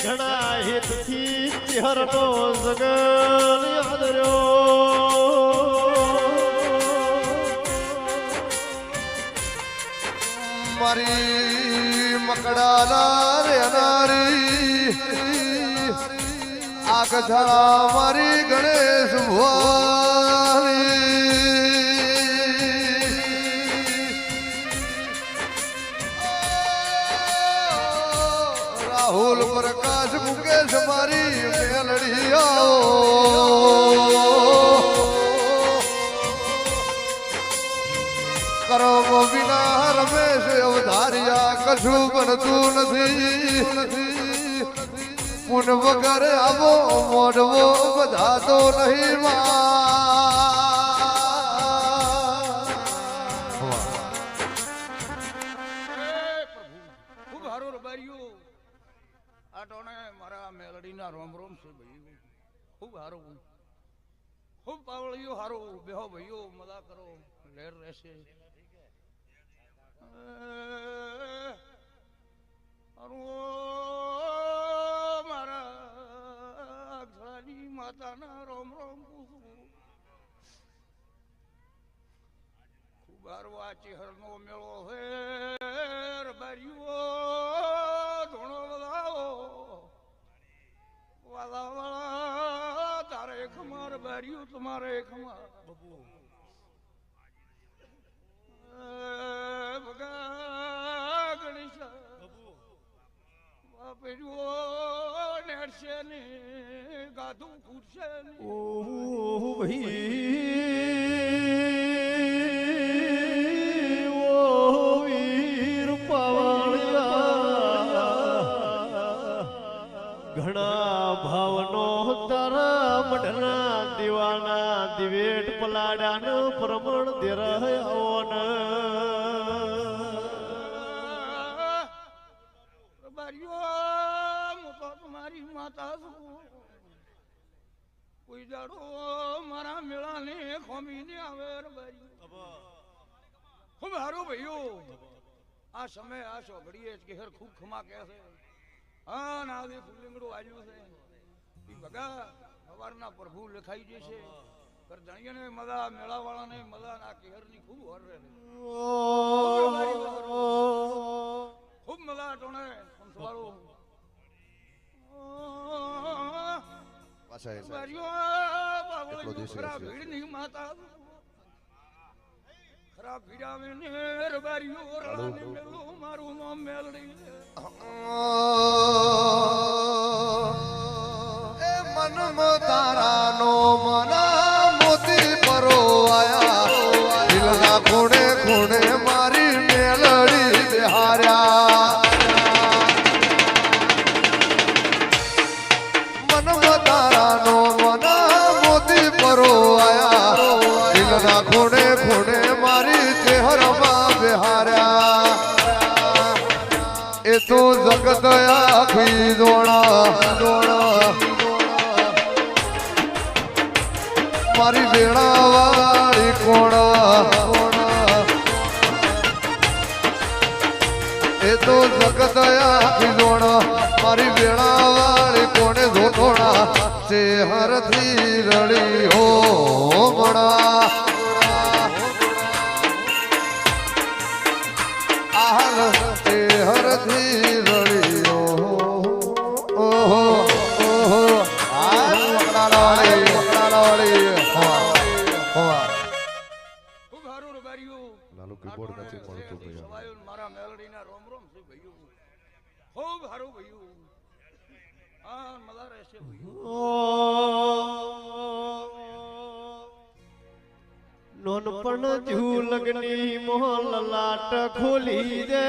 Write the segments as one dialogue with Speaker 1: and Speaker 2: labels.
Speaker 1: ઘણા હિતથી ચહેરનો જગન યાદર્યો
Speaker 2: મારી મકડાના રે નારી આકછા મારી ગણેશ ભવાની રાહુલ પ્રકાશ મુકેશ મારી મેલડી કરમ વિના રમેશ અવધાર્યા કશું બનતું નથી પુન વગર આવો મોઢવો બધાતો નહીં
Speaker 3: મારા મેલડીના રોમ રોમ છે ભાઈ ખૂબ હારું ખૂબ પાવળિયો હારું બેહો ભાઈઓ મજા કરો લેર રહેશે મારા ઘરની માતાના રોમ રોમ ખૂબ હારું આ ચહેરનો મેળો હે બારીઓ ધોણો બધાઓ વાલા વાલા તારે ખમાર બારીઓ તમારે ખમાર બબુ ભગા ગણેશ બબુ બાપડ્યો નેડશે ને ગાધું ફૂટશે ને
Speaker 1: ઓ ભાઈ ઘણા ભાવનો તારા મઢના દીવાના દિવેટ પલાડાનો પ્રમણ દે રહ્યોન
Speaker 3: તમારી માતા કોઈ દાડો મારા મેળાને ખોમીને આવે ખૂબ હારું ભાઈઓ આ સમય આ સોઘડીએ જ ઘેર ખૂબ ખમા કહે છે હા ના દે ફૂલિંગડું આવ્યું છે ભગા સવારના પ્રભુ લખાઈ જશે પર જાણીએ મજા મેળા વાળાને મજા ના કેહરની ખૂબ હર રહે ખૂબ મજા ટોણે વાળું ખરાબ ભીડ ની માતા ખરાબ ભીડાવે ને રબારીઓ રળાને મેલું મારું નામ મેલડી
Speaker 2: એ મન તારાનો મના મોતી પરોવાયા દિલના ખૂણે ખૂણે મારી મેલડી બિહાર્યા મન તારાનો મના મોતી પરોવાયા દિલના ખૂણે ખૂણે મારી ચહેરમાં બિહાર્યા એ તો જગત આખી દોણા મારી વેળા વાળી કોણા એ તો જગત આખી દોણા મારી વેળા વાળી કોણે ધોતોણા ચહેરથી રળી હો મણા આહલ ચહેરથી રળીઓ ઓહો ઓહો આ વકડાવાળી
Speaker 3: ખૂબ હારું રબારીઓ
Speaker 2: લાલુ કીબોર્ડ નથી મળતું ભૈયા
Speaker 3: સવાયો મારા મેલડીના રોમ રોમ છે ભાઈઓ ખૂબ હારું ભાઈઓ હા મજા રહેશે
Speaker 1: નોનપણ ઝૂલગની મોહલ લાટ ખોલી દે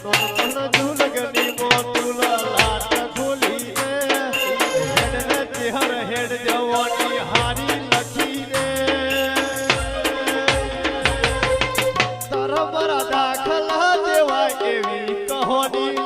Speaker 1: નોનપણ ઝૂલગની મોતુલ લાટ ખોલી દે હેડ ચહેર હેડ જવાની હારી લખી દે તારા બરા દાખલા દેવા એવી કહો હોની